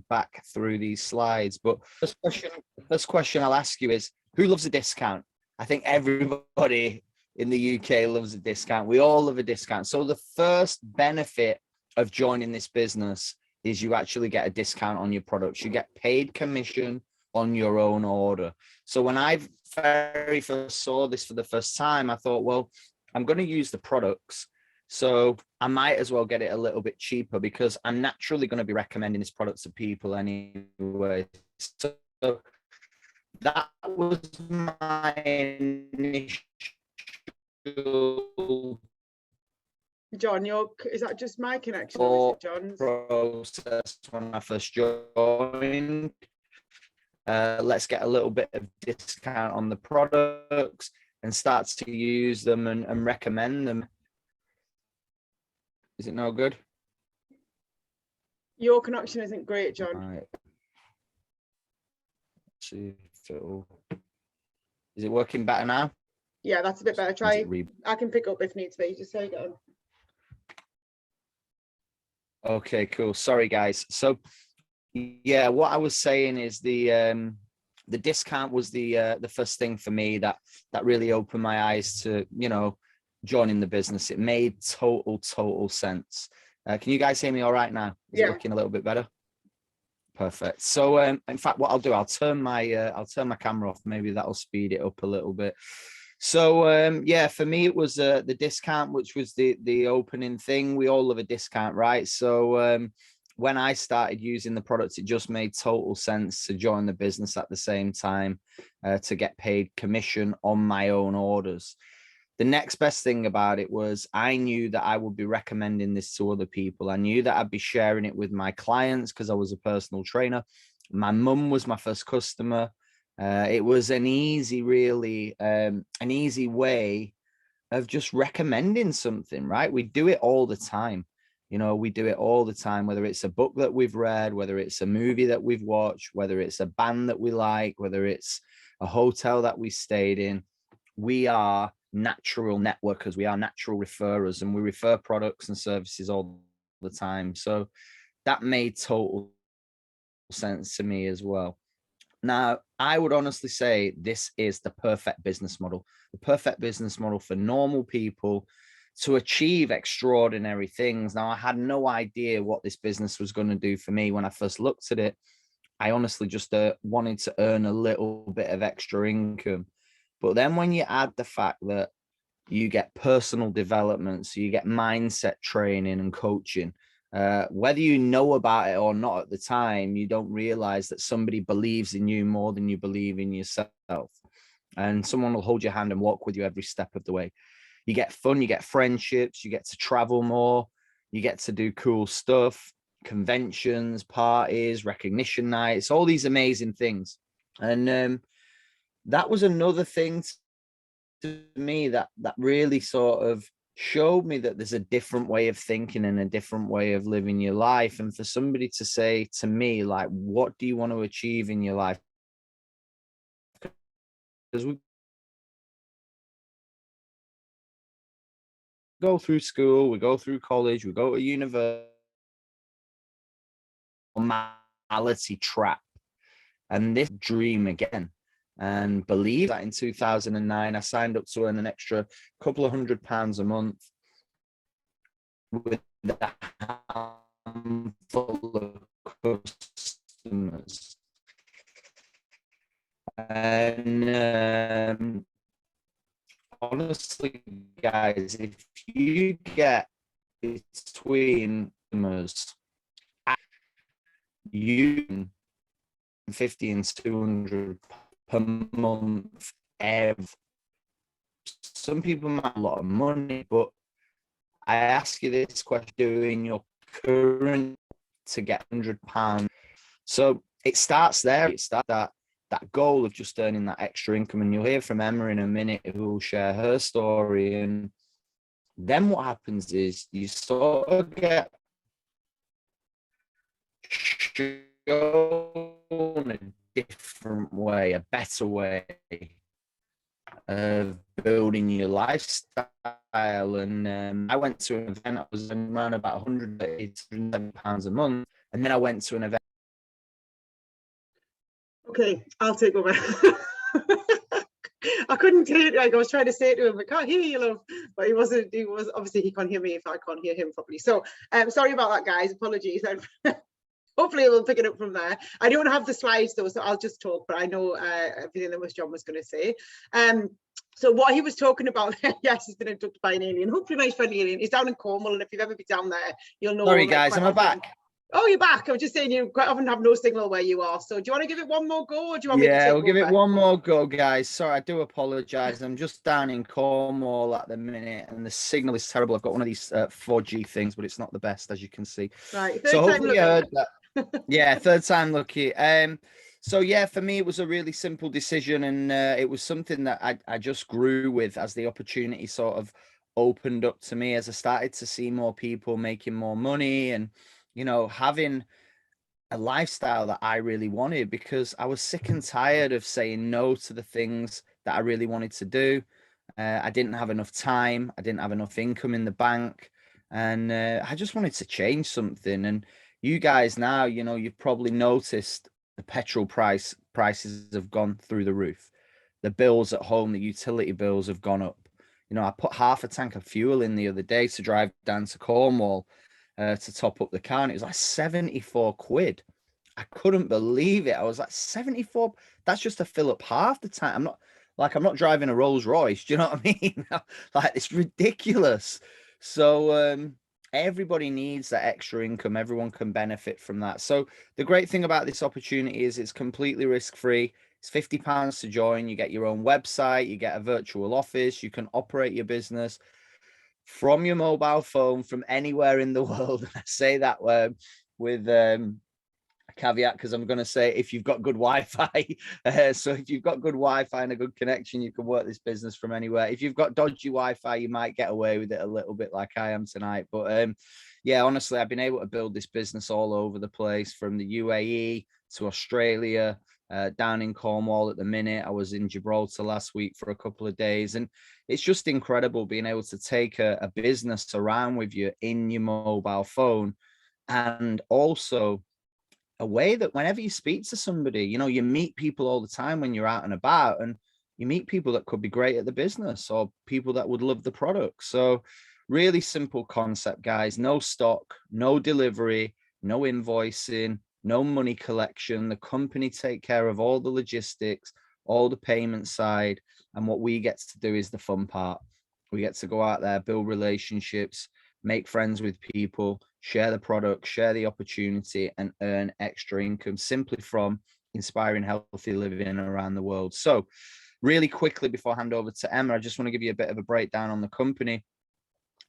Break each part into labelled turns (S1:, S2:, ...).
S1: back through these slides. But first question I'll ask you is, who loves a discount? I think everybody in the UK loves a discount. We all love a discount. So the first benefit of joining this business is you actually get a discount on your products. You get paid commission on your own order. So when I very first saw this for the first time, I thought, well, I'm going to use the products, so I might as well get it a little bit cheaper because I'm naturally going to be recommending this product to people anyway. So that was my initial
S2: John, is that just my connection or is it John's?
S1: Process when I first joined. Let's get a little bit of discount on the products and start to use them and recommend them. Is it no good?
S2: Your connection isn't great, John.
S1: Right. See if it'll... Is it working better now?
S2: Yeah, that's a bit better. Try. I can pick up if needs be. Just say it again.
S1: Okay, cool. Sorry, guys. So, yeah, what I was saying is the discount was the first thing for me that really opened my eyes to, you know, joining the business. It made total sense. Can you guys hear me all right now? Is it looking a little bit better? Perfect. So, in fact, what I'll do, I'll turn my camera off. Maybe that'll speed it up a little bit. So, yeah, for me, it was the discount, which was the opening thing. We all love a discount, right? So, when I started using the products, it just made total sense to join the business at the same time to get paid commission on my own orders. The next best thing about it was I knew that I would be recommending this to other people. I knew that I'd be sharing it with my clients because I was a personal trainer. My mum was my first customer. It was an easy way of just recommending something, right? We do it all the time. You know, we do it all the time, whether it's a book that we've read, whether it's a movie that we've watched, whether it's a band that we like, whether it's a hotel that we stayed in. We are natural networkers. We are natural referrers, and we refer products and services all the time. So that made total sense to me as well. Now, I would honestly say this is the perfect business model for normal people to achieve extraordinary things. Now, I had no idea what this business was going to do for me when I first looked at it. I honestly just wanted to earn a little bit of extra income. But then when you add the fact that you get personal development, so you get mindset training and coaching, whether you know about it or not at the time, you don't realize that somebody believes in you more than you believe in yourself. And someone will hold your hand and walk with you every step of the way. You get fun, you get friendships, you get to travel more, you get to do cool stuff, conventions, parties, recognition nights, all these amazing things. And that was another thing to me that really sort of showed me that there's a different way of thinking and a different way of living your life. And for somebody to say to me, like, what do you want to achieve in your life? Because we go through school, we go through college, we go to university, normality trap, and this dream again. And believe that in 2009, I signed up to earn an extra couple of £100 a month with a handful of customers. And honestly, guys, if you get between customers, you 50 and 200 per month. Some people might have a lot of money, but I ask you this question: doing your current to get £100. So it starts there. It starts that goal of just earning that extra income, and you'll hear from Emma in a minute, who will share her story. And then what happens is you sort of get shown a different way, a better way of building your lifestyle. And I went to an event. I was around about £180 a month, and then I went to an event
S2: Okay, I'll take over. I couldn't hear it. Like I was trying to say it to him, I can't hear you, love. But he was obviously he can't hear me if I can't hear him properly. So sorry about that, guys. Apologies. Hopefully we'll pick it up from there. I don't have the slides though, so I'll just talk, but I know everything that John was going to say. So what he was talking about, yes, he's been abducted by an alien, hopefully a nice friendly alien. He's down in Cornwall, and if you've ever been down there, you'll know.
S1: Sorry, guys, am I back?
S2: Oh, you're back. I was just saying you quite often have no signal where you are. So do you want to give it one more go, or do you want me to take
S1: we'll give it one more go, guys. Sorry, I do apologise. I'm just down in Cornwall at the minute, and the signal is terrible. I've got one of these 4G things, but it's not the best, as you can see.
S2: Right.
S1: So hopefully you heard that. Yeah, third time lucky. So yeah, for me, it was a really simple decision, and it was something that I just grew with as the opportunity sort of opened up to me as I started to see more people making more money and, having a lifestyle that I really wanted, because I was sick and tired of saying no to the things that I really wanted to do. I didn't have enough time. I didn't have enough income in the bank, and I just wanted to change something. And you guys now, you've probably noticed the petrol prices have gone through the roof. The bills at home, the utility bills have gone up. I put half a tank of fuel in the other day to drive down to Cornwall to top up the car, and it was like 74 quid. I couldn't believe it. I was like, 74, that's just to fill up half the tank. I'm not driving a Rolls Royce. Do you know what I mean? Like, it's ridiculous. So everybody needs that extra income. Everyone can benefit from that. So the great thing about this opportunity is it's completely risk-free. It's £50 to join. You get your own website. You get a virtual office. You can operate your business from your mobile phone from anywhere in the world. And I say that with a caveat, because I'm going to say if you've got good Wi-Fi. So if you've got good Wi-Fi and a good connection, you can work this business from anywhere. If you've got dodgy Wi-Fi, you might get away with it a little bit like I am tonight. But yeah, honestly, I've been able to build this business all over the place, from the UAE to Australia, down in Cornwall at the minute. I was in Gibraltar last week for a couple of days, and it's just incredible being able to take a business around with you in your mobile phone, and also a way that whenever you speak to somebody, you meet people all the time when you're out and about, and you meet people that could be great at the business or people that would love the product. So really simple concept, guys. No stock, no delivery, no invoicing, no money collection. The company take care of all the logistics, all the payment side. And what we get to do is the fun part. We get to go out there, build relationships, make friends with people, share the product, share the opportunity, and earn extra income simply from inspiring healthy living around the world. So really quickly, before I hand over to Emma, I just want to give you a bit of a breakdown on the company.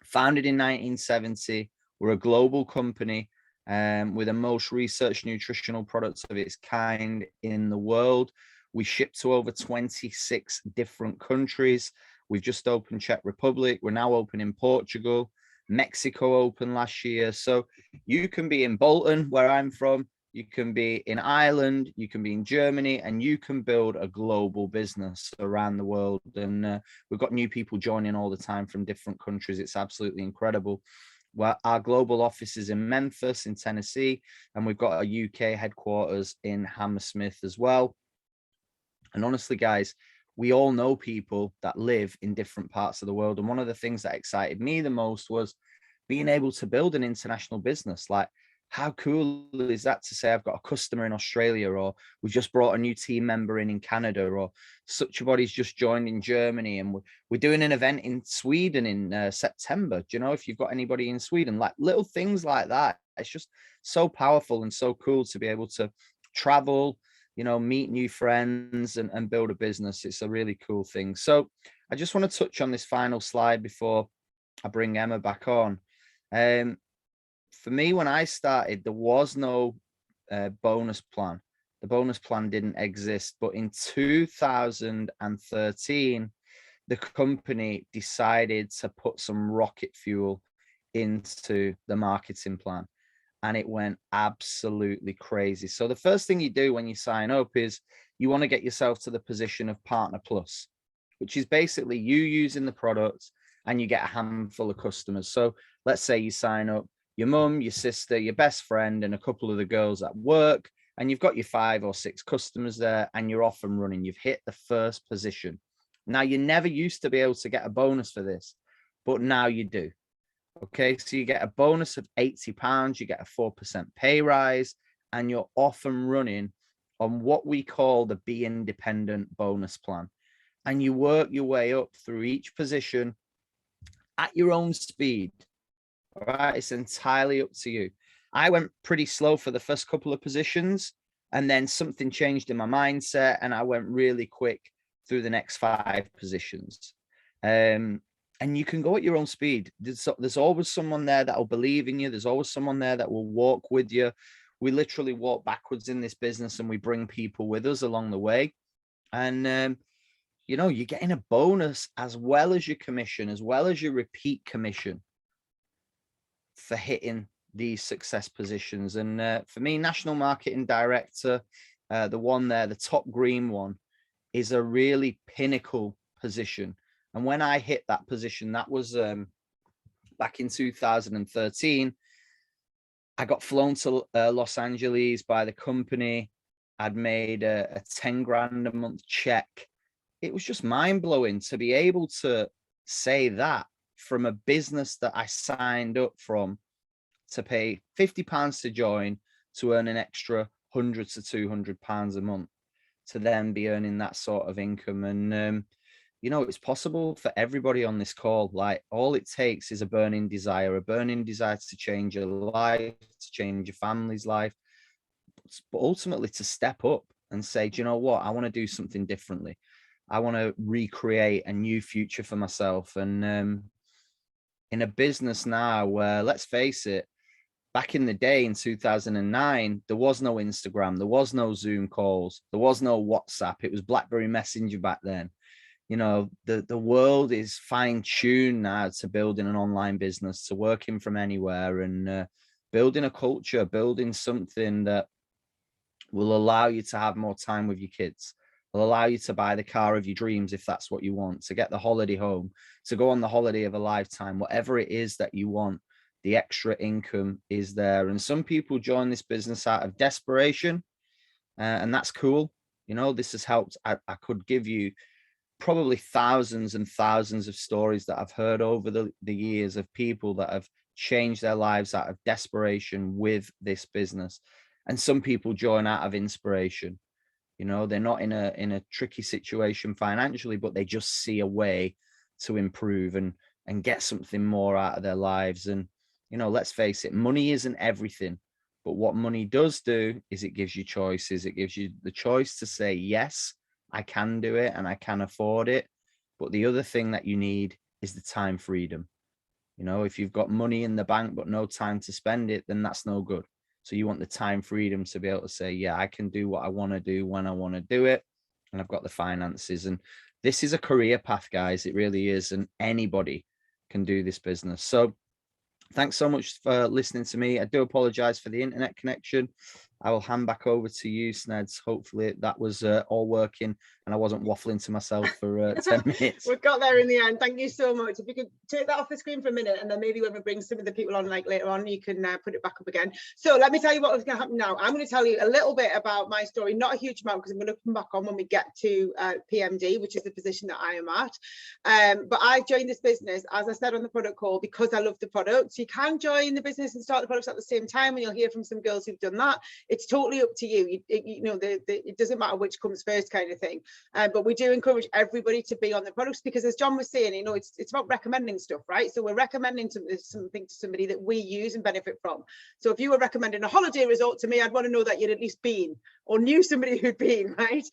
S1: Founded in 1970, we're a global company with the most researched nutritional products of its kind in the world. We ship to over 26 different countries. We've just opened Czech Republic. We're now open in Portugal. Mexico opened last year. So you can be in Bolton, where I'm from. You can be in Ireland. You can be in Germany, and you can build a global business around the world. And we've got new people joining all the time from different countries. It's absolutely incredible. Well, our global office is in Memphis, in Tennessee, and we've got a UK headquarters in Hammersmith as well. And honestly, guys, we all know people that live in different parts of the world. And one of the things that excited me the most was being able to build an international business. Like, how cool is that to say I've got a customer in Australia, or we've just brought a new team member in Canada, or such a body's just joined in Germany, and we're doing an event in Sweden in September. Do you know, if you've got anybody in Sweden, like little things like that, it's just so powerful and so cool to be able to travel, meet new friends and build a business. It's a really cool thing. So I just want to touch on this final slide before I bring Emma back on. For me, when I started, there was no bonus plan. The bonus plan didn't exist. But in 2013, the company decided to put some rocket fuel into the marketing plan, and it went absolutely crazy. So the first thing you do when you sign up is you want to get yourself to the position of Partner Plus, which is basically you using the product and you get a handful of customers. So let's say you sign up your mum, your sister, your best friend, and a couple of the girls at work, and you've got your 5 or 6 customers there, and you're off and running. You've hit the first position. Now, you never used to be able to get a bonus for this, but now you do. Okay, so you get a bonus of £80, you get a 4% pay rise, and you're off and running on what we call the Be Independent bonus plan. And you work your way up through each position at your own speed. All right, it's entirely up to you. I went pretty slow for the first couple of positions, and then something changed in my mindset, and I went really quick through the next 5 positions. And you can go at your own speed. There's always someone there that will believe in you. There's always someone there that will walk with you. We literally walk backwards in this business, and we bring people with us along the way. And you know, you're getting a bonus as well as your commission, as well as your repeat commission for hitting these success positions. And for me, national marketing director, the one there, the top green one, is a really pinnacle position. And when I hit that position, that was back in 2013, I got flown to Los Angeles by the company. I'd made a 10 grand a month check. It was just mind blowing to be able to say that from a business that I signed up from to pay £50 to join, to earn an extra £100 to £200 a month, to then be earning that sort of income. And you know, it's possible for everybody on this call. Like, all it takes is a burning desire to change your life, to change your family's life, but ultimately to step up and say, do you know what? I want to do something differently. I want to recreate a new future for myself. And in a business now where, let's face it, back in the day in 2009, there was no Instagram, there was no Zoom calls, there was no WhatsApp. It was BlackBerry Messenger back then. You know, the world is fine-tuned now to building an online business, to working from anywhere, and building a culture, building something that will allow you to have more time with your kids, will allow you to buy the car of your dreams if that's what you want, to get the holiday home, to go on the holiday of a lifetime, whatever it is that you want. The extra income is there. And some people join this business out of desperation, and that's cool. You know, this has helped. I could give you probably thousands and thousands of stories that I've heard over the years of people that have changed their lives out of desperation with this business. And some people join out of inspiration. You know, they're not in a tricky situation financially, but they just see a way to improve and get something more out of their lives. And, you know, let's face it, money isn't everything, but what money does do is it gives you choices. It gives you the choice to say, yes, I can do it and I can afford it. But the other thing that you need is the time freedom. You know, if you've got money in the bank, but no time to spend it, then that's no good. So you want the time freedom to be able to say, yeah, I can do what I want to do when I want to do it. And I've got the finances. And this is a career path, guys. It really is. And anybody can do this business. So thanks so much for listening to me. I do apologize for the internet connection. I will hand back over to you, Sneds. Hopefully that was all working and I wasn't waffling to myself for 10 minutes.
S2: We got there in the end. Thank you so much. If you could take that off the screen for a minute, and then maybe when we bring some of the people on, like later on, you can put it back up again. So let me tell you what is going to happen now. I'm going to tell you a little bit about my story, not a huge amount, because I'm going to come back on when we get to PMD, which is the position that I am at. But I joined this business, as I said on the product call, because I love the products. You can join the business and start the products at the same time, and you'll hear from some girls who've done that. It's totally up to you. You know, it doesn't matter which comes first, kind of thing. But we do encourage everybody to be on the products, because as John was saying, you know, it's about recommending stuff, right? So we're recommending something to somebody that we use and benefit from. So if you were recommending a holiday resort to me, I'd want to know that you'd at least been, or knew somebody who'd been, right?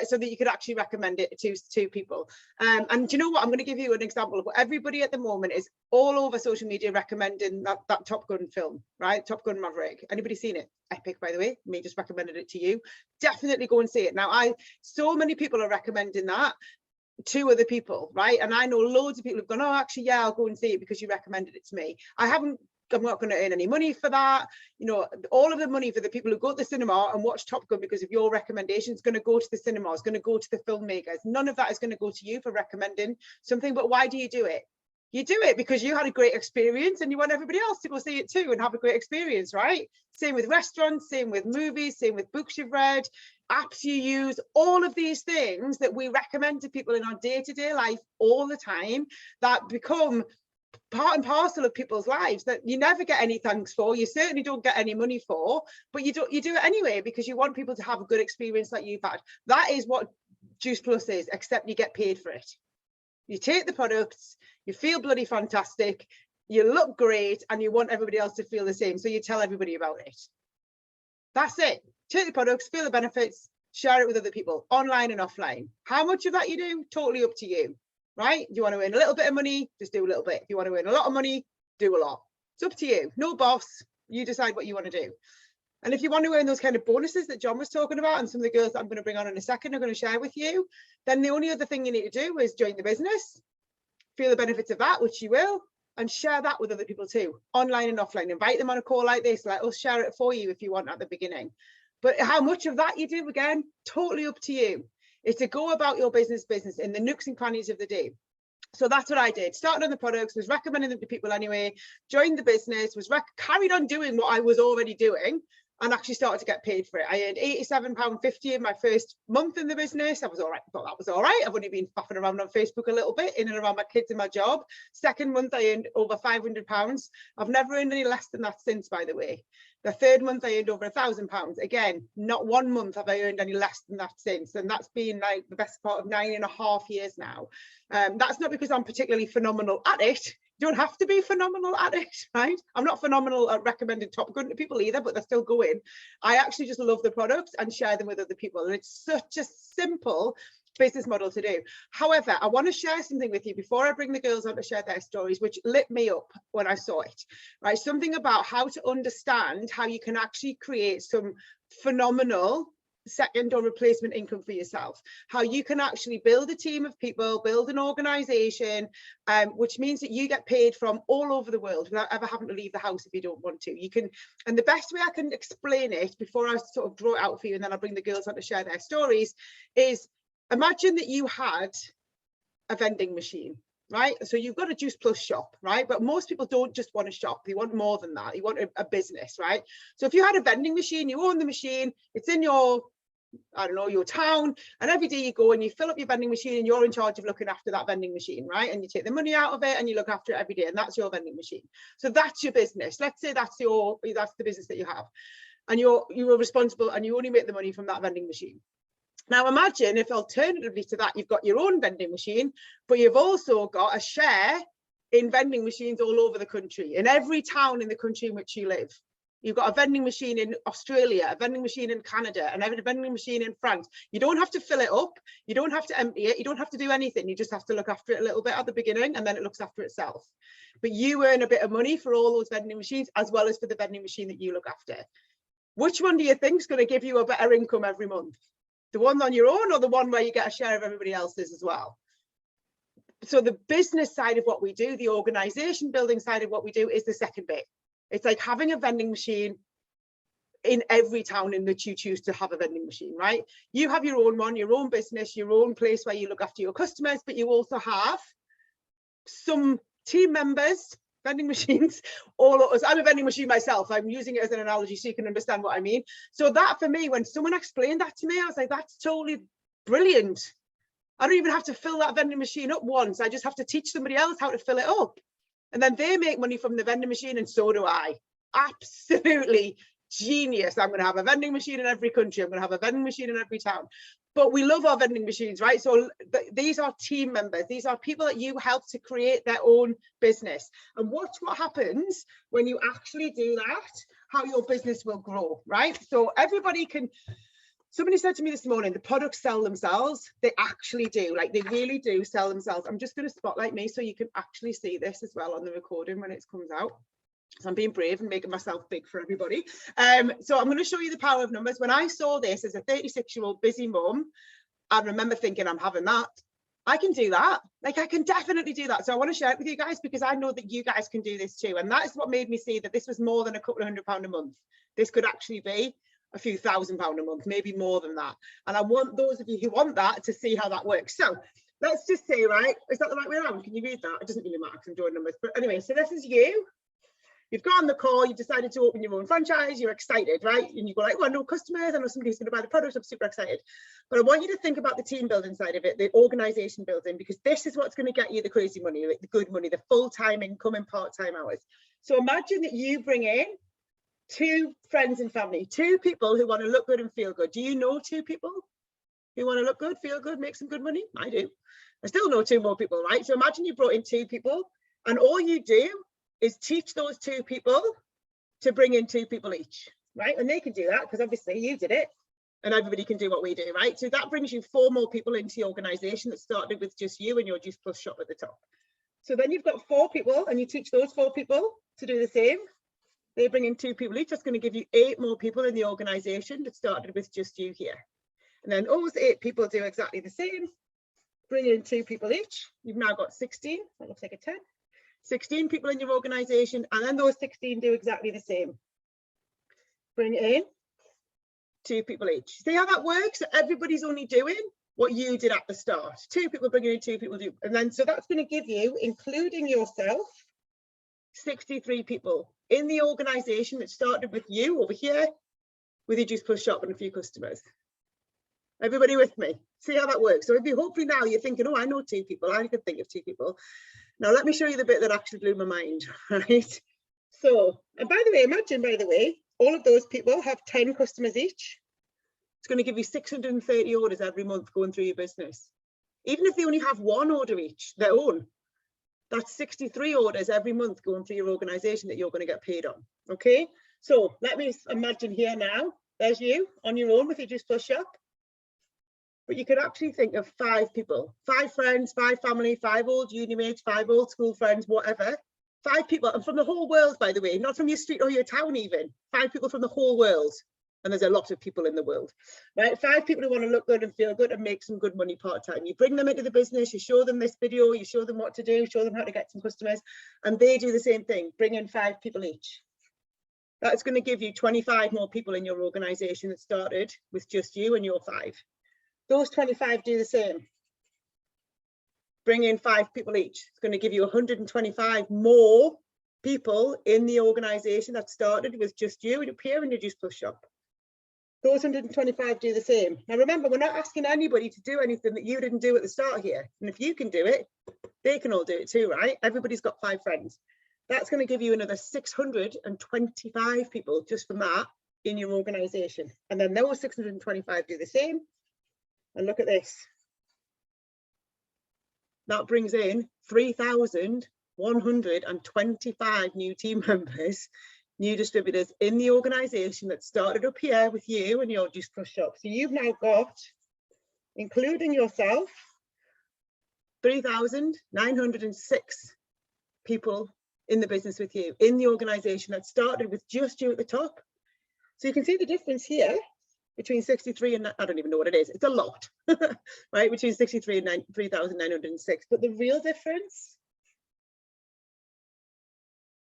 S2: So that you could actually recommend it to people. And do you know what? I'm going to give you an example of what everybody at the moment is all over social media recommending that Top Gun film, right? Top Gun Maverick. Anybody seen it? Epic, by the way. Me just recommended it to you. Definitely go and see it. Now, so many people are recommending that to other people, right? And I know loads of people have gone, oh, actually, yeah, I'll go and see it because you recommended it to me. I'm not going to earn any money for that. You know, all of the money for the people who go to the cinema and watch Top Gun because of your recommendation is going to go to the cinema, is going to go to the filmmakers. None of that is going to go to you for recommending something. But why do you do it? You do it because you had a great experience and you want everybody else to go see it too and have a great experience, right? Same with restaurants, same with movies, same with books you've read, apps you use, all of these things that we recommend to people in our day-to-day life all the time that become part and parcel of people's lives that you never get any thanks for, you certainly don't get any money for, but you do it anyway because you want people to have a good experience like you've had. That is what Juice Plus is, except you get paid for it. You take the products, you feel bloody fantastic, you look great, and you want everybody else to feel the same. So you tell everybody about it. That's it. Take the products, feel the benefits, share it with other people, online and offline. How much of that you do, totally up to you, right? If you want to earn a little bit of money, just do a little bit. If you want to earn a lot of money, do a lot. It's up to you. No boss. You decide what you want to do. And if you want to earn those kind of bonuses that John was talking about, and some of the girls that I'm going to bring on in a second are going to share with you, then the only other thing you need to do is join the business, feel the benefits of that, which you will, and share that with other people too, online and offline. Invite them on a call like this, let us share it for you if you want at the beginning. But how much of that you do, again, totally up to you. It's to go about your business in the nooks and crannies of the day. So that's what I did. Started on the products, was recommending them to people anyway, joined the business, was carried on doing what I was already doing, and actually started to get paid for it. I earned £87.50 in my first month in the business. I was all right. I thought that was all right. I've only been faffing around on Facebook a little bit, in and around my kids and my job. Second month, I earned over £500. I've never earned any less than that since, by the way. The third month, I earned over £1,000. Again, not one month have I earned any less than that since. And that's been like the best part of 9.5 years now. That's not because I'm particularly phenomenal at it. You don't have to be phenomenal at it, right? I'm not phenomenal at recommending Top Gun to people either, but they're still going. I actually just love the products and share them with other people. And it's such a simple business model to do. However, I want to share something with you before I bring the girls on to share their stories, which lit me up when I saw it, right? Something about how to understand how you can actually create some phenomenal second or replacement income for yourself, how you can actually build a team of people, build an organization, which means that you get paid from all over the world without ever having to leave the house if you don't want to. You can, and the best way I can explain it before I sort of draw it out for you and then I'll bring the girls on to share their stories is, imagine that you had a vending machine, right? So you've got a Juice Plus shop, right? But most people don't just want a shop. They want more than that. You want a business, right? So if you had a vending machine, you own the machine, it's in your, I don't know, your town, and every day you go and you fill up your vending machine and you're in charge of looking after that vending machine, right? And you take the money out of it and you look after it every day, and that's your vending machine. So that's your business. Let's say that's the business that you have, and you're responsible and you only make the money from that vending machine. Now imagine if alternatively to that, you've got your own vending machine, but you've also got a share in vending machines all over the country, in every town in the country in which you live. You've got a vending machine in Australia, a vending machine in Canada, and a vending machine in France. You don't have to fill it up. You don't have to empty it. You don't have to do anything. You just have to look after it a little bit at the beginning, and then it looks after itself. But you earn a bit of money for all those vending machines, as well as for the vending machine that you look after. Which one do you think is going to give you a better income every month? The one on your own, or the one where you get a share of everybody else's as well? So the business side of what we do, the organization building side of what we do, is the second bit. It's like having a vending machine in every town in which you choose to have a vending machine, right? You have your own one, your own business, your own place where you look after your customers, but you also have some team members, vending machines, all of us. I'm a vending machine myself. I'm using it as an analogy so you can understand what I mean. So that for me, when someone explained that to me, I was like, that's totally brilliant. I don't even have to fill that vending machine up once. I just have to teach somebody else how to fill it up. And then they make money from the vending machine, and so do I. Absolutely genius. I'm going to have a vending machine in every country. I'm going to have a vending machine in every town. But we love our vending machines, right? So these are team members. These are people that you help to create their own business. And watch what happens when you actually do that, how your business will grow, right? So everybody can... Somebody said to me this morning, the products sell themselves. They actually do, like they really do sell themselves. I'm just going to spotlight me so you can actually see this as well on the recording when it comes out. So I'm being brave and making myself big for everybody. So I'm going to show you the power of numbers. When I saw this as a 36-year-old busy mum, I remember thinking, I'm having that. I can do that. Like, I can definitely do that. So I want to share it with you guys because I know that you guys can do this too. And that is what made me see that this was more than a couple of £100 a month. This could actually be a few £1,000 a month, maybe more than that. And I want those of you who want that to see how that works. So let's just say, right, is that the right way around? Can you read that? It doesn't really matter because I'm drawing numbers. But anyway, so this is you. You've got on the call, you've decided to open your own franchise, you're excited, right? And you go like, well, I know customers, I know somebody who's going to buy the product, I'm super excited. But I want you to think about the team building side of it, the organization building, because this is what's going to get you the crazy money, like the good money, the full-time income and part-time hours. So imagine that you bring in 2 friends and family, 2 people who want to look good and feel good. Do you know 2 people who want to look good, feel good, make some good money? I do. I still know 2 more people, right? So imagine you brought in 2 people and all you do is teach those 2 people to bring in 2 people each, right? And they can do that because obviously you did it and everybody can do what we do, right? So that brings you 4 more people into the organization that started with just you and your Juice Plus shop at the top. So then you've got 4 people and you teach those 4 people to do the same. They bring in 2 people each. That's going to give you 8 more people in the organization that started with just you here. And then those 8 people do exactly the same. Bring in 2 people each. You've now got 16. That looks like a 10. 16 people in your organization, and then those 16 do exactly the same. Bring in 2 people each. See how that works? So everybody's only doing what you did at the start. 2 people bringing in, 2 people do, and then so that's going to give you, including yourself, 63 people in the organization that started with you over here with your Juice Plus shop and a few customers. Everybody with me? See how that works? So if you hopefully now you're thinking, oh, I know 2 people, I could think of 2 people. Now let me show you the bit that actually blew my mind, right? So, and by the way, imagine, by the way, all of those people have 10 customers each. It's going to give you 630 orders every month going through your business. Even if they only have 1 order each, their own, that's 63 orders every month going through your organization that you're going to get paid on, okay? So let me imagine here now, there's you on your own with your Juice Plus shop. But you could actually think of 5 people, 5 friends, 5 family, 5 old uni mates, 5 old school friends, whatever. 5 people, and from the whole world, by the way, not from your street or your town even. 5 people from the whole world. And there's a lot of people in the world, right? 5 people who want to look good and feel good and make some good money part-time. You bring them into the business, you show them this video, you show them what to do, show them how to get some customers, and they do the same thing, bring in 5 people each. That's going to give you 25 more people in your organization that started with just you and your 5. Those 25 do the same. Bring in 5 people each. It's going to give you 125 more people in the organization that started with just you and appear in your Juice Plus shop. Those 125 do the same. Now remember, we're not asking anybody to do anything that you didn't do at the start here. And if you can do it, they can all do it too, right? Everybody's got 5 friends. That's going to give you another 625 people just from that in your organization. And then those 625 do the same. And look at this. That brings in 3,125 new team members, new distributors in the organization that started up here with you and your Juice Plus shop. So you've now got, including yourself, 3,906 people in the business with you, in the organization that started with just you at the top. So you can see the difference here between 63 and, I don't even know what it is, it's a lot, right? Between 63 and 3,906. But the real difference,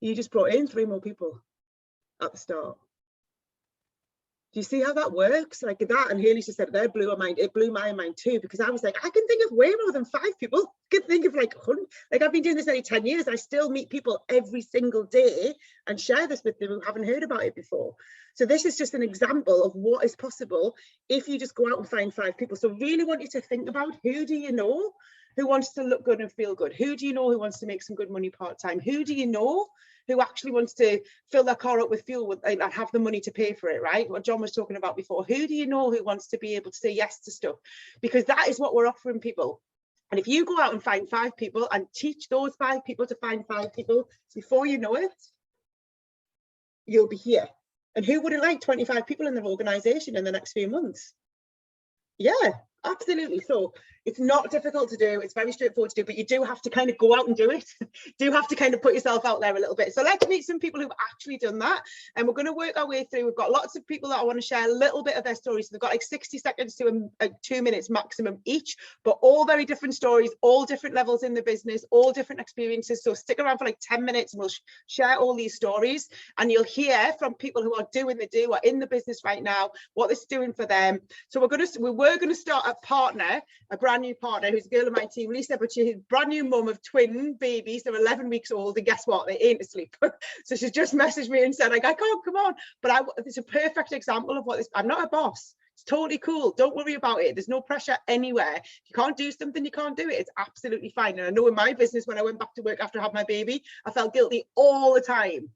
S2: you just brought in 3 more people at the start. Do you see how that works? Like that, and Haley's just said that blew my mind. It blew my mind too, because I was like, I can think of way more than 5 people. I can think of like 100. Like I've been doing this nearly 10 years. I still meet people every single day and share this with them who haven't heard about it before. So this is just an example of what is possible if you just go out and find 5 people. So really want you to think about, who do you know who wants to look good and feel good? Who do you know who wants to make some good money part-time? Who do you know who actually wants to fill their car up with fuel and have the money to pay for it, right? What John was talking about before. Who do you know who wants to be able to say yes to stuff? Because that is what we're offering people. And if you go out and find 5 people and teach those 5 people to find 5 people, before you know it, you'll be here. And who wouldn't like 25 people in their organization in the next few months? Yeah, absolutely. So it's not difficult to do. It's very straightforward to do, but you do have to kind of go out and do it. Do have to kind of put yourself out there a little bit. So let's meet some people who've actually done that. And we're going to work our way through. We've got lots of people that I want to share a little bit of their stories. So they've got like 60 seconds to 2 minutes maximum each, but all very different stories, all different levels in the business, all different experiences. So stick around for like 10 minutes and we'll share all these stories, and you'll hear from people who are doing the do, are in the business right now, what it's doing for them. So we're going to start at partner, a brand new partner, who's a girl in my team, Lisa, but she's a brand new mum of twin babies. They're 11 weeks old, and guess what? They ain't asleep. So she's just messaged me and said, like, I can't come on. But it's a perfect example of what this, I'm not a boss. It's totally cool. Don't worry about it. There's no pressure anywhere. If you can't do something, you can't do it. It's absolutely fine. And I know in my business, when I went back to work after I had my baby, I felt guilty all the time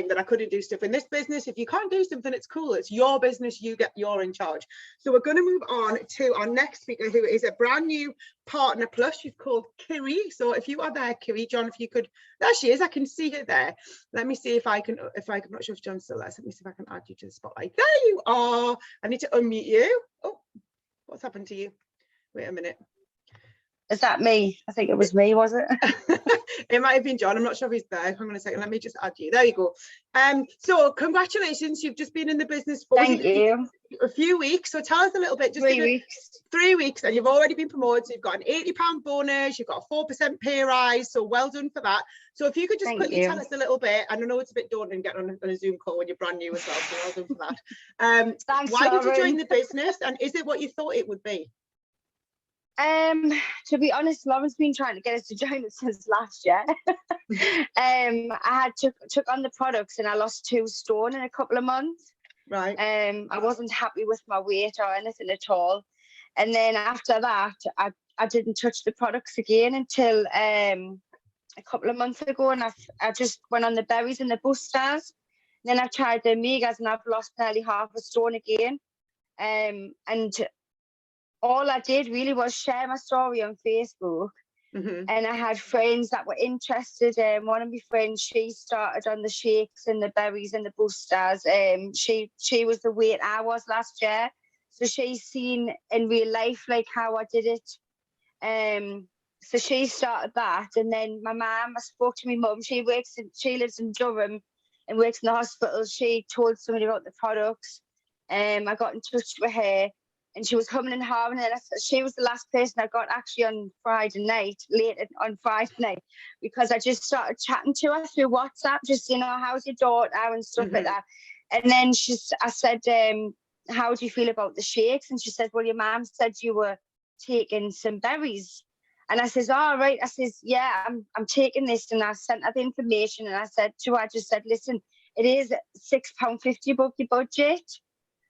S2: that I couldn't do stuff. In this business, if you can't do something, it's cool. It's your business. You're in charge. So we're going to move on to our next speaker, who is a brand new partner plus. She's called Kiri. So if you are there, Kiri, John, if you could, there she is. I can see her there. Let me see if I can, I'm not sure if John's still there. So let me see if I can add you to the spotlight. There you are. I need to unmute you. Oh, what's happened to you? Wait a minute.
S3: Is that me? I think it was me, was it?
S2: It might have been John. I'm not sure if he's there. Hang on a second. Let me just add you. There you go. So congratulations. You've just been in the business for
S3: Thank you.
S2: a few weeks. So tell us a little bit. Just
S3: 3 weeks.
S2: 3 weeks, and you've already been promoted. So you've got an £80 bonus. You've got a 4% pay rise. So well done for that. So if you could just quickly tell us a little bit. And I know it's a bit daunting getting on a Zoom call when you're brand new as well. So well done for that.
S3: Thanks,
S2: why
S3: Lauren.
S2: did you join the business? And is it what you thought it would be?
S3: To be honest, Lauren's been trying to get us to join it since last year. I had took on the products and I lost 2 stone in a couple of months.
S2: Right.
S3: I wasn't happy with my weight or anything at all. And then after that, I didn't touch the products again until a couple of months ago, and I just went on the berries and the boosters. Then I've tried the omegas and I've lost nearly half a stone again. And all I did really was share my story on Facebook.
S2: Mm-hmm.
S3: And I had friends that were interested. One of my friends, she started on the shakes and the berries and the boosters. She was the weight I was last year, so she's seen in real life like how I did it. So she started that, and then my mum, I spoke to my mum. She lives in Durham and works in the hospital. She told somebody about the products. I got in touch with her. And she was humming and hawing, and she was the last person I got actually on Friday night, on Friday night, because I just started chatting to her through WhatsApp, just, how's your daughter and stuff like that. And then I said, how do you feel about the shakes? And she said, well, your mum said you were taking some berries. And I says, all right. I says, yeah, I'm taking this. And I sent her the information, and I said to her, I just said, listen, it is £6.50 above your budget.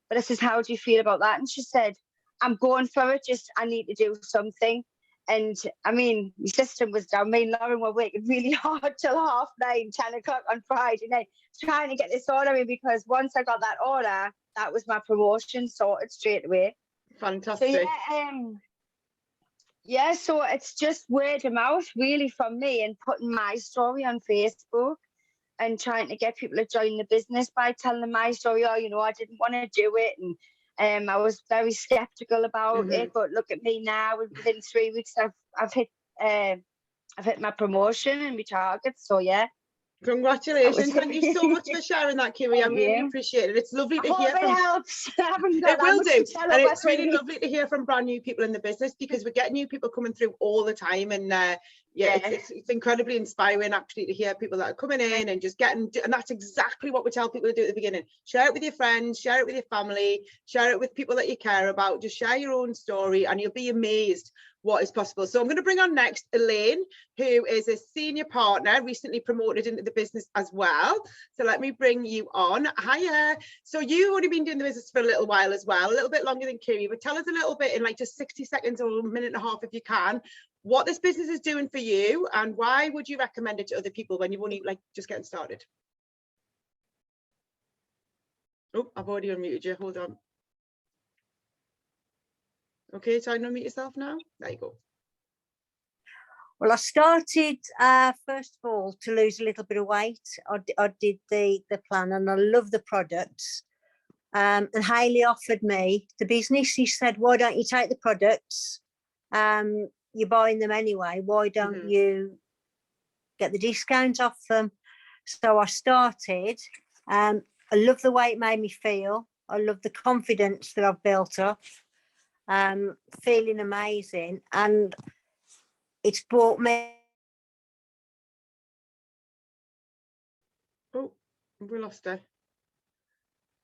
S3: But I says, how do you feel about that? And she said, I'm going for it. Just, I need to do something. And I mean, my system was down. Me and Lauren were working really hard till 9:30, 10 o'clock on Friday night, trying to get this order in, because once I got that order, that was my promotion sorted straight away.
S2: Fantastic.
S3: So yeah, so it's just word of mouth really from me, and putting my story on Facebook and trying to get people to join the business by telling them my story. I didn't want to do it, and I was very skeptical about it. But look at me now. Within 3 weeks, I've hit my promotion and my targets. So yeah.
S2: Congratulations. Thank you so much for sharing that, Kiri. I really appreciate it. It's lovely to hear from
S3: it helps.
S2: It will do. And it's really lovely to hear from brand new people in the business, because we get new people coming through all the time. And it's incredibly inspiring actually to hear people that are coming in and just getting, and that's exactly what we tell people to do at the beginning. Share it with your friends, share it with your family, share it with people that you care about. Just share your own story and you'll be amazed what is possible. So I'm going to bring on next Elaine, who is a senior partner, recently promoted into the business as well. So let me bring you on. Hiya. So you've already been doing the business for a little while as well, a little bit longer than Kiri, but tell us a little bit in like just 60 seconds or a minute and a half if you can, what this business is doing for you and why would you recommend it to other people when you've only like just getting started. Oh, I've already unmuted you. Hold on. Okay, so unmute yourself now. There you go.
S4: Well, I started first of all to lose a little bit of weight. I did the plan and I love the products. And Hayley offered me the business. He said, why don't you take the products? You're buying them anyway. Why don't you get the discount off them? So I started. I love the way it made me feel. I love the confidence that I've built up. Feeling amazing, and it's brought me.
S2: Oh, we lost her.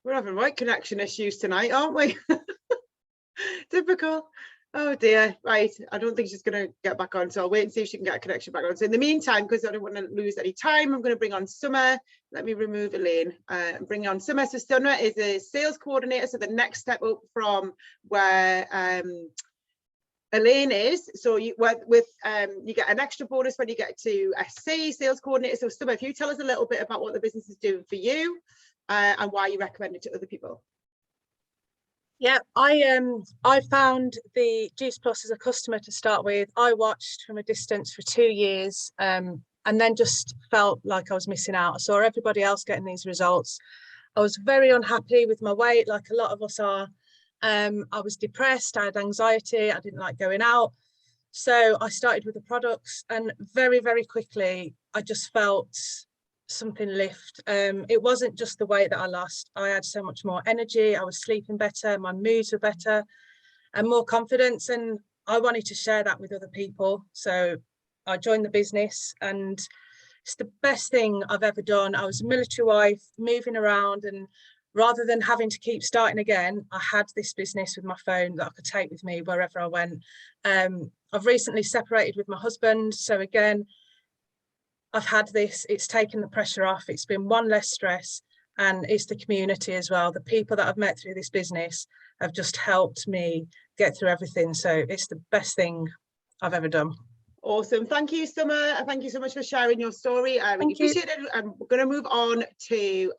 S2: We're having right connection issues tonight, aren't we? It's a Typical. Oh dear. Right. I don't think she's going to get back on. So I'll wait and see if she can get a connection back on. So in the meantime, because I don't want to lose any time, I'm going to bring on Summer. Let me remove Elaine and bring on Summer. So Summer is a sales coordinator. So the next step up from where Elaine is. So you you get an extra bonus when you get to SC, sales coordinator. So Summer, if you tell us a little bit about what the business is doing for you and why you recommend it to other people.
S5: Yeah, I found the Juice Plus as a customer to start with. I watched from a distance for 2 years and then just felt like I was missing out. I saw everybody else getting these results. I was very unhappy with my weight, like a lot of us are. I was depressed, I had anxiety, I didn't like going out. So I started with the products and very, very quickly, I just felt something lift. It wasn't just the weight that I lost. I had so much more energy. I was sleeping better. My moods were better and more confidence. And I wanted to share that with other people. So I joined the business and it's the best thing I've ever done. I was a military wife, moving around, and rather than having to keep starting again, I had this business with my phone that I could take with me wherever I went. I've recently separated with my husband. So again, I've had this, it's taken the pressure off. It's been one less stress, and it's the community as well. The people that I've met through this business have just helped me get through everything. So it's the best thing I've ever done.
S2: Awesome. Thank you, Summer. Thank you so much for sharing your story. I really appreciate it. We're going to move on to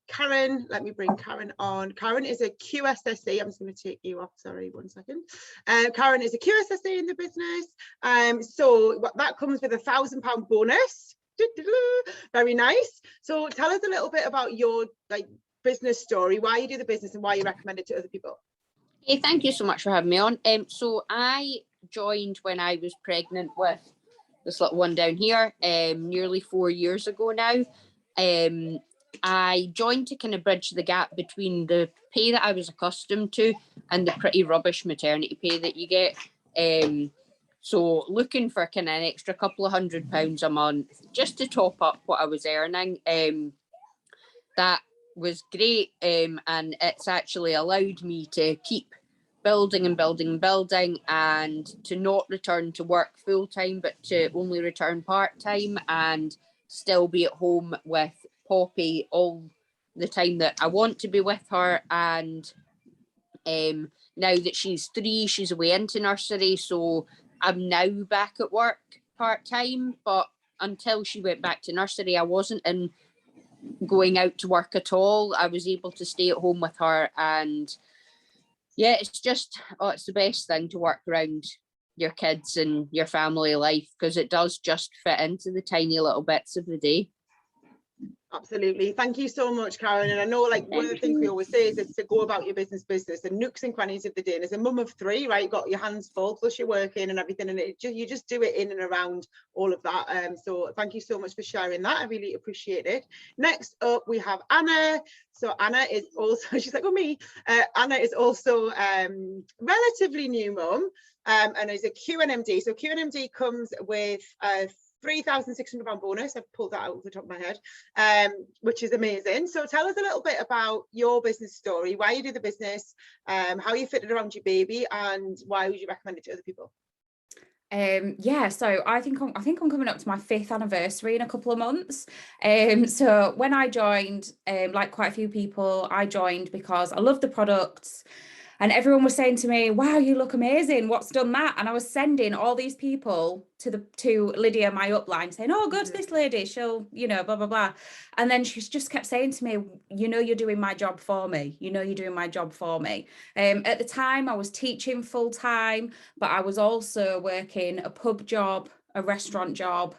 S2: Karen. Let me bring Karen on. Karen is a QSSE. I'm just going to take you off. Sorry, 1 second. Karen is a QSSE in the business. So that comes with £1,000 bonus. Very nice. So tell us a little bit about your business story, why you do the business and why you recommend it to other people.
S6: Hey, thank you so much for having me on. So I joined when I was pregnant with this little one down here, nearly 4 years ago now. I joined to kind of bridge the gap between the pay that I was accustomed to and the pretty rubbish maternity pay that you get. So looking for kind of an extra couple of £100 a month just to top up what I was earning. That was great, and it's actually allowed me to keep building and building and building, and to not return to work full time, but to only return part time and still be at home with Poppy all the time that I want to be with her. And now that she's 3, she's away into nursery, so I'm now back at work part time. But until she went back to nursery, I wasn't in going out to work at all. I was able to stay at home with her, and yeah, it's just, it's the best thing to work around your kids and your family life, because it does just fit into the tiny little bits of the day.
S2: Absolutely. Thank you so much, Karen. And I know, like, one of the things we always say is to go about your business and nooks and crannies of the day. And as a mum of 3, right, you've got your hands full, plus you're working and everything, and you just do it in and around all of that. So thank you so much for sharing that. I really appreciate it. Next up, we have Anna. So Anna is also, she's like, oh, me. Anna is also relatively new mum and is a QNMD. So QNMD comes with £3,600 bonus. I've pulled that out of the top of my head, which is amazing. So tell us a little bit about your business story, why you do the business, how you fit it around your baby, and why would you recommend it to other people?
S7: Yeah, so I think I'm coming up to my 5th anniversary in a couple of months. So when I joined, like quite a few people, I joined because I love the products. And everyone was saying to me, wow, you look amazing. What's done that? And I was sending all these people to Lydia, my upline, saying, oh, go to this lady. She'll, blah, blah, blah. And then she just kept saying to me, you're doing my job for me. You're doing my job for me. At the time, I was teaching full time, but I was also working a pub job, a restaurant job,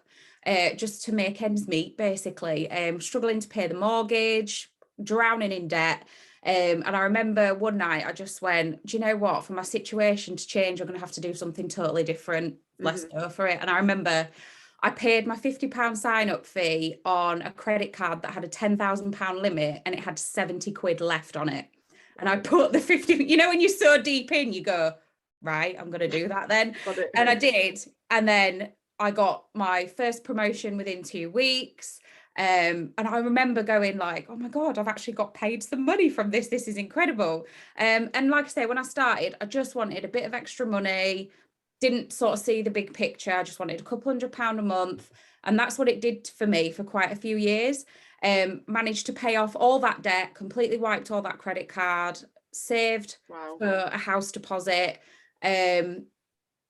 S7: just to make ends meet, basically. Struggling to pay the mortgage, drowning in debt. And I remember one night I just went, do you know what, for my situation to change, I'm going to have to do something totally different. Let's go for it. And I remember I paid my £50 sign-up fee on a credit card that had a £10,000 limit, and it had 70 quid left on it. And I put the 50, when you're so deep in, you go, right, I'm going to do that then. And I did. And then I got my first promotion within 2 weeks. And I remember going like, oh my God, I've actually got paid some money from this. This is incredible. And like I say, when I started, I just wanted a bit of extra money, didn't sort of see the big picture. I just wanted a couple £100 a month. And that's what it did for me for quite a few years. Managed to pay off all that debt, completely wiped all that credit card, saved
S2: Wow.
S7: for a house deposit. I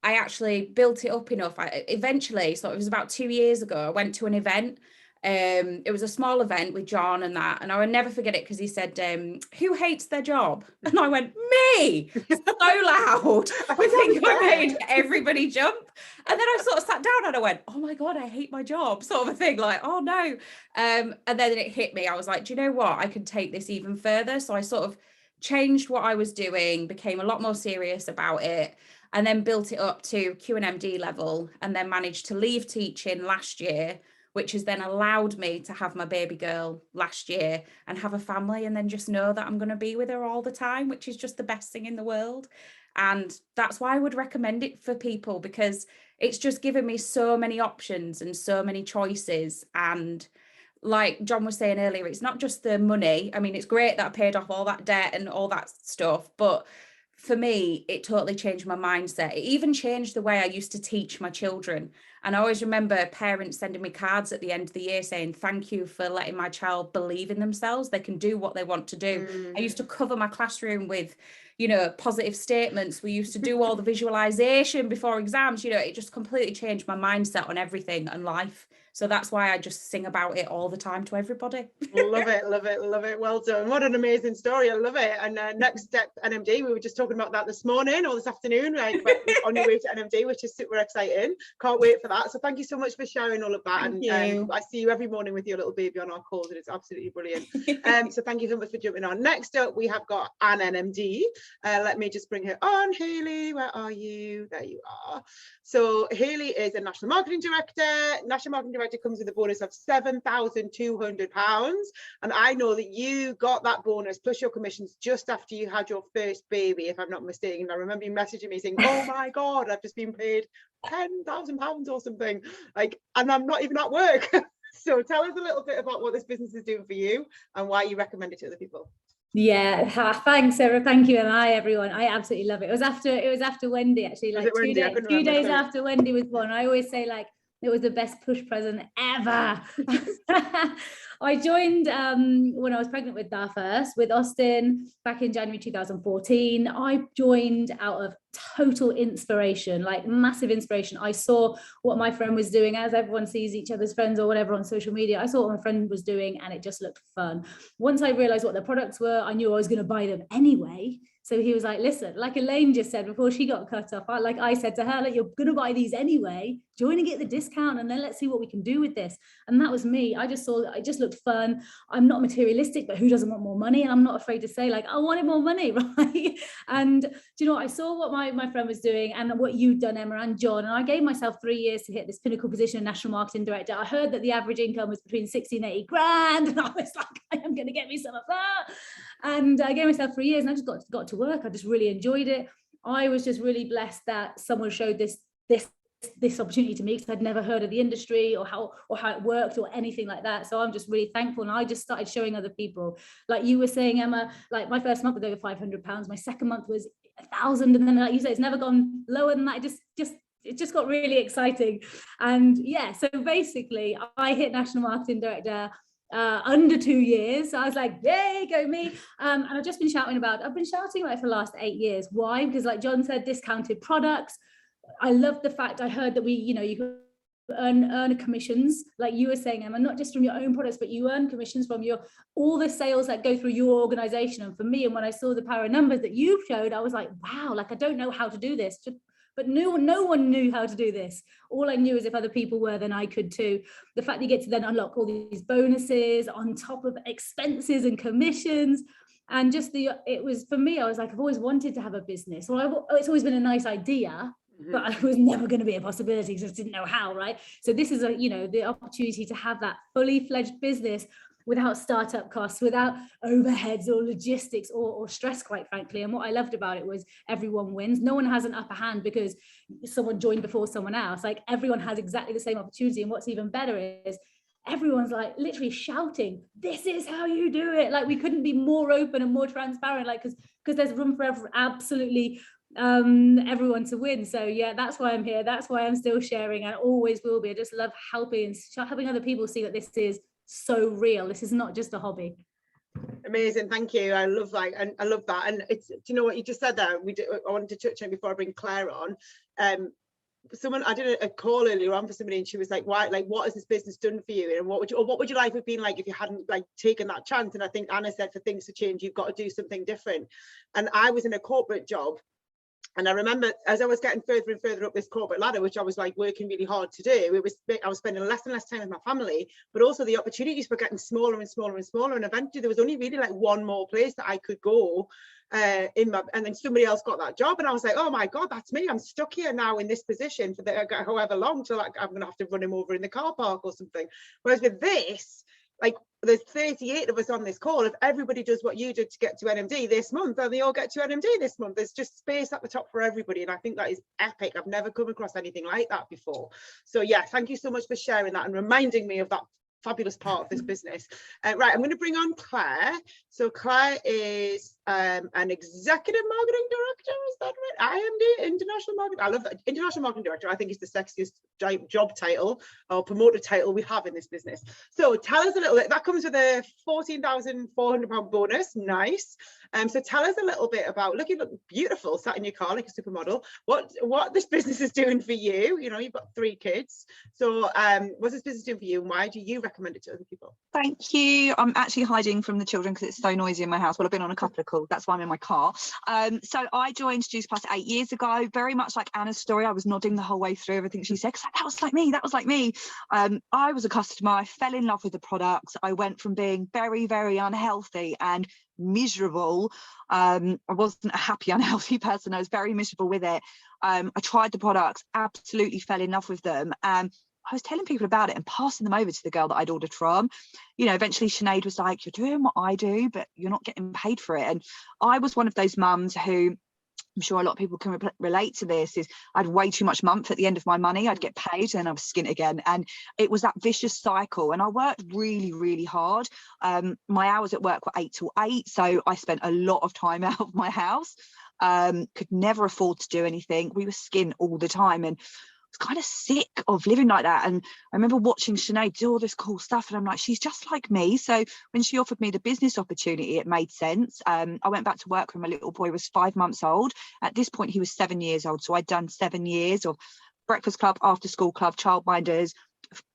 S7: actually built it up enough. Eventually, so it was about 2 years ago, I went to an event. It was a small event with John and that, and I will never forget it because he said, who hates their job? And I went, me, so loud. I think I made everybody jump. And then I sort of sat down and I went, oh my God, I hate my job, sort of a thing, like, oh no. And then it hit me. I was like, do you know what? I can take this even further. So I sort of changed what I was doing, became a lot more serious about it, and then built it up to QNMD level, and then managed to leave teaching last year, which has then allowed me to have my baby girl last year and have a family, and then just know that I'm going to be with her all the time, which is just the best thing in the world. And that's why I would recommend it for people, because it's just given me so many options and so many choices. And like John was saying earlier, it's not just the money. I mean, it's great that I paid off all that debt and all that stuff, but for me, it totally changed my mindset. It even changed the way I used to teach my children. And I always remember parents sending me cards at the end of the year saying, thank you for letting my child believe in themselves. They can do what they want to do. I used to cover my classroom with, you know, positive statements. We used to do all the visualization before exams. You know, it just completely changed my mindset on everything and life. So that's why I just sing about it all the time to everybody.
S2: Love it, love it, love it. Well done. What an amazing story. I love it. And next step NMD, we were just talking about that this morning or this afternoon, like on your way to NMD, which is super exciting. Can't wait for that. So thank you so much for sharing all of that.
S7: Thank you.
S2: I see you every morning with your little baby on our calls, and it's absolutely brilliant. So thank you so much for jumping on. Next up, we have got an NMD. Let me just bring her on. Hayley, where are you? There you are. So Hayley is a national marketing director. National marketing director comes with a bonus of £7,200. And I know that you got that bonus plus your commissions just after you had your first baby, if I'm not mistaken. I remember you messaging me saying, oh my God, I've just been paid £10,000 or something, like, and I'm not even at work. So tell us a little bit about what this business is doing for you and why you recommend it to other people.
S8: Yeah, thanks Sarah, thank you, and hi everyone. I absolutely love it. It was after Wendy, actually, like two days after Wendy was born. I always say, like, it was the best push present ever. I joined when I was pregnant with Dar first, with Austin, back in January 2014. I joined out of total inspiration, like massive inspiration. I saw what my friend was doing, as everyone sees each other's friends or whatever on social media. I saw what my friend was doing and it just looked fun. Once I realized what the products were, I knew I was going to buy them anyway. So he was like, listen, like Elaine just said before she got cut off, I said to her, like, you're going to buy these anyway, join and get the discount, and then let's see what we can do with this. And that was me. I just saw, it just looked fun. I'm not materialistic, but who doesn't want more money? And I'm not afraid to say, like, I wanted more money, right? And do you know what? I saw what my friend was doing and what you've done, Emma and John, and I gave myself 3 years to hit this pinnacle position of national marketing director. I heard that the average income was between 60 and 80 grand, and I was like, I am going to get me some of that. And I gave myself 3 years, and I just got to work. I just really enjoyed it. I was just really blessed that someone showed this opportunity to me, because I'd never heard of the industry or how it worked or anything like that. So I'm just really thankful, and I just started showing other people. Like you were saying, Emma, like my first month was over £500, my second month was 1,000, and then, like you say, it's never gone lower than that. It just got really exciting. And yeah, so basically I hit national marketing director under 2 years. So I was like, yay, go me. And I've been shouting about it for the last 8 years. Why? Because like John said, discounted products. I love the fact I heard that you can earn commissions, like you were saying, Emma, not just from your own products, but you earn commissions from all the sales that go through your organization. And for me, and when I saw the power of numbers that you showed, I was like, wow, like I don't know how to do this. But no one knew how to do this. All I knew is if other people were, then I could too. The fact that you get to then unlock all these bonuses on top of expenses and commissions. And just it was, for me, I was like, I've always wanted to have a business. Well, it's always been a nice idea, but it was never going to be a possibility because I just didn't know how, right? So this is the opportunity to have that fully fledged business without startup costs, without overheads or logistics or stress, quite frankly. And what I loved about it was everyone wins. No one has an upper hand because someone joined before someone else. Like everyone has exactly the same opportunity. And what's even better is everyone's like literally shouting, this is how you do it. Like we couldn't be more open and more transparent, like because there's room for absolutely everyone to win. So yeah, that's why I'm here. That's why I'm still sharing, and always will be. I just love helping other people see that this is so real. This is not just a hobby.
S2: Amazing, thank you. I love that, and I love that. And it's, do you know what you just said there? I wanted to touch on before I bring Claire on. Someone, I did a call earlier on for somebody, and she was like, why, like, what has this business done for you, and what would your life have been like if you hadn't like taken that chance? And I think Anna said, for things to change, you've got to do something different. And I was in a corporate job, and I remember as I was getting further and further up this corporate ladder, which I was like working really hard to do, I was spending less and less time with my family, but also the opportunities were getting smaller and smaller and smaller. And eventually there was only really like one more place that I could go and then somebody else got that job, and I was like, oh my God, that's me. I'm stuck here now in this position for however long, till like I'm gonna have to run him over in the car park or something. Whereas with this, like, there's 38 of us on this call. If everybody does what you did to get to NMD this month, then they all get to NMD this month. There's just space at the top for everybody, and I think that is epic. I've never come across anything like that before. So yeah, thank you so much for sharing that and reminding me of that fabulous part of this business. Right, I'm going to bring on Claire. So Claire is an executive marketing director, is that right? IMD, international marketing. I love that. International marketing director, I think, is the sexiest job title or promoter title we have in this business. So tell us a little bit. That comes with a £14,400 bonus. Nice. So tell us a little bit about, look, you look beautiful sat in your car like a supermodel, what this business is doing for you. You know, you've got 3 kids, so what's this business doing for you, and why do you recommend it to other people?
S9: Thank you. I'm actually hiding from the children because it's so noisy in my house. Well, I've been on a couple of calls, that's why I'm in my car. So I joined Juice Plus 8 years ago, very much like Anna's story. I was nodding the whole way through everything she said, because that was like me, that was like me. I was a customer, I fell in love with the products. I went from being very, very unhealthy and miserable. I wasn't a happy, unhealthy person. I was very miserable with it. I tried the products, absolutely fell in love with them. I was telling people about it and passing them over to the girl that I'd ordered from. You know, eventually Sinead was like, you're doing what I do, but you're not getting paid for it. And I was one of those mums who, I'm sure a lot of people can relate to this, is I'd way too much month at the end of my money. I'd get paid and I was skint again. And it was that vicious cycle. And I worked really, really hard. My hours at work were 8 till 8. So I spent a lot of time out of my house, could never afford to do anything. We were skint all the time. And was kind of sick of living like that. And I remember watching Sinead do all this cool stuff, and I'm like, she's just like me. So when she offered me the business opportunity, it made sense. I went back to work when my little boy was 5 months old. At this point, he was 7 years old. So I'd done 7 years of breakfast club, after school club, childminders,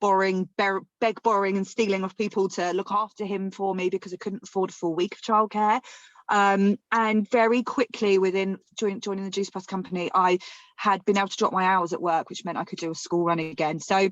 S9: borrowing and stealing of people to look after him for me because I couldn't afford a full week of childcare. And very quickly within joining the Juice Plus company, I had been able to drop my hours at work, which meant I could do a school run again. So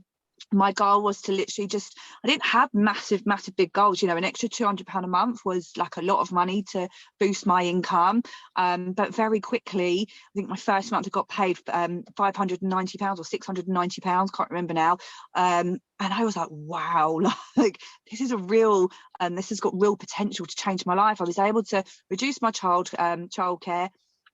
S9: my goal was to literally just, I didn't have massive big goals, you know. An extra £200 a month was like a lot of money to boost my income, but very quickly, I think my first month I got paid £590 or £690, can't remember now, and I was like, wow, like this is a real, this has got real potential to change my life. I was able to reduce my childcare,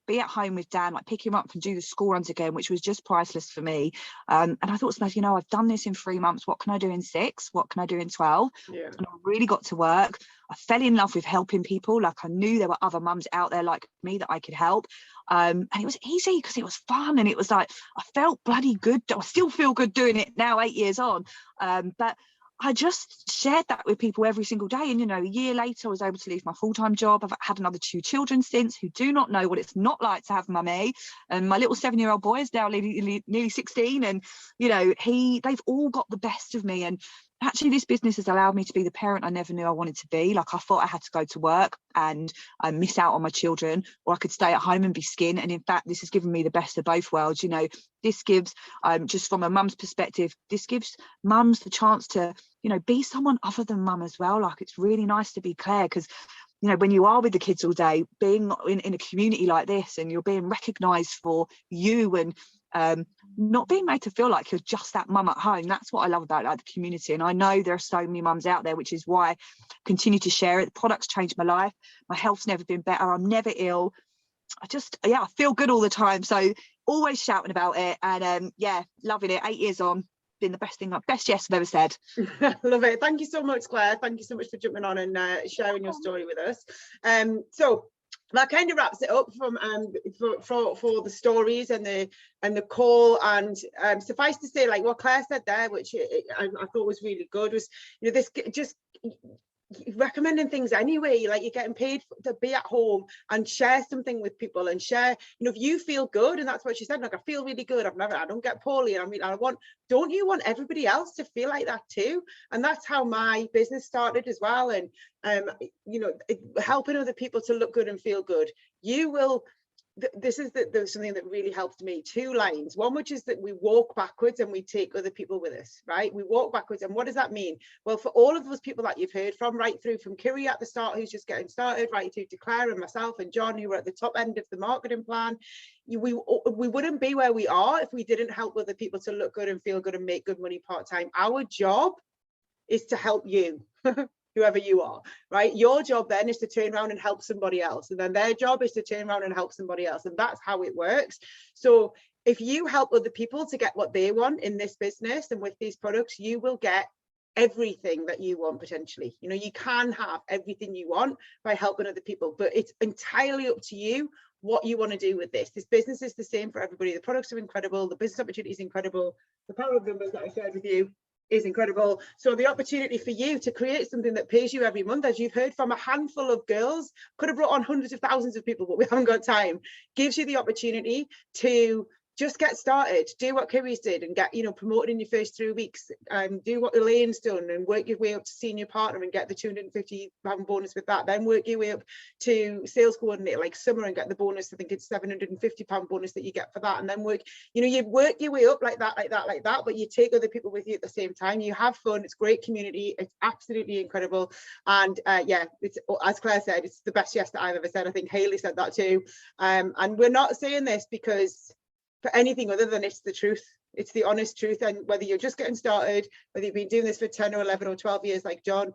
S9: be at home with Dan, like pick him up and do the school runs again, which was just priceless for me. And I thought, you know, I've done this in 3 months. What can I do in 6? What can I do in 12? Yeah. And I really got to work. I fell in love with helping people. Like I knew there were other mums out there like me that I could help. And it was easy because it was fun. And it was like, I felt bloody good. I still feel good doing it now, 8 years on. But I just shared that with people every single day. And, you know, a year later, I was able to leave my full-time job. I've had another 2 children since who do not know what it's not like to have mummy. And my little 7-year-old boy is now nearly 16. And, you know, they've all got the best of me. And actually, this business has allowed me to be the parent I never knew I wanted to be. Like I thought I had to go to work and miss out on my children, or I could stay at home and be skin. And in fact, this has given me the best of both worlds. You know, this gives, just from a mum's perspective, this gives mums the chance to, you know, be someone other than mum as well. Like it's really nice to be Claire, because, you know, when you are with the kids all day, being in a community like this, and you're being recognised for you, and not being made to feel like you're just that mum at home. That's what I love about the community. And I know there are so many mums out there, which is why I continue to share it. The products changed my life. My health's never been better. I'm never ill. I feel good all the time. So always shouting about it, and yeah, loving it. 8 years on. been the best yes I've ever said.
S2: Love it. Thank you so much, Claire. Thank you so much for jumping on and sharing your story with us. So that kind of wraps it up from for the stories and the call, and suffice to say, like what Claire said there, which I thought was really good, was, you know, this just recommending things anyway, like you're getting paid to be at home and share something with people and share, you know, if you feel good, and that's what she said, like I feel really good, I don't get poorly, and I mean, don't you want everybody else to feel like that too? And that's how my business started as well. And you know, helping other people to look good and feel good. You will, this is something that really helped me. 2 lines. One, which is that we walk backwards and we take other people with us, right? We walk backwards. And what does that mean? Well, for all of those people that you've heard from, right through from Kiri at the start, who's just getting started, right through to Claire and myself and John, who were at the top end of the marketing plan, we wouldn't be where we are if we didn't help other people to look good and feel good and make good money part-time. Our job is to help you. Whoever you are, right? Your job then is to turn around and help somebody else, and then their job is to turn around and help somebody else, and that's how it works. So if you help other people to get what they want in this business and with these products, you will get everything that you want potentially. You know, you can have everything you want by helping other people, but it's entirely up to you what you want to do with this. This business is the same for everybody. The products are incredible, the business opportunity is incredible, the power of numbers that I shared with you is incredible. So the opportunity for you to create something that pays you every month, as you've heard from a handful of girls, could have brought on hundreds of thousands of people, but we haven't got time, gives you the opportunity to just get started, do what Kiri's did and get, you know, promoted in your first 3 weeks, do what Elaine's done and work your way up to senior partner and get the £250 bonus with that, then work your way up to sales coordinator like Summer and get the bonus. I think it's £750 bonus that you get for that, and then work, you know, you work your way up like that, but you take other people with you at the same time. You have fun, it's great community, it's absolutely incredible. And yeah, it's, as Claire said, it's the best yes that I've ever said. I think Hayley said that too. And we're not saying this because for anything other than it's the truth. It's the honest truth. And whether you're just getting started, whether you've been doing this for 10 or 11 or 12 years like John,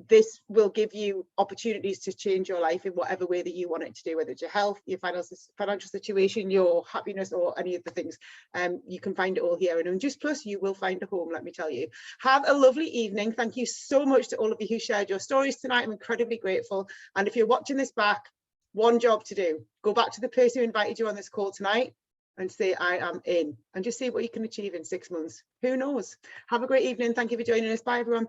S2: this will give you opportunities to change your life in whatever way that you want it to do, whether it's your health, your financial situation, your happiness, or any of the things. You can find it all here. And on Juice Plus, you will find a home, let me tell you. Have a lovely evening. Thank you so much to all of you who shared your stories tonight. I'm incredibly grateful. And if you're watching this back, one job to do. Go back to the person who invited you on this call tonight and say, I am in, and just see what you can achieve in 6 months. Who knows? Have a great evening. Thank you for joining us. Bye, everyone.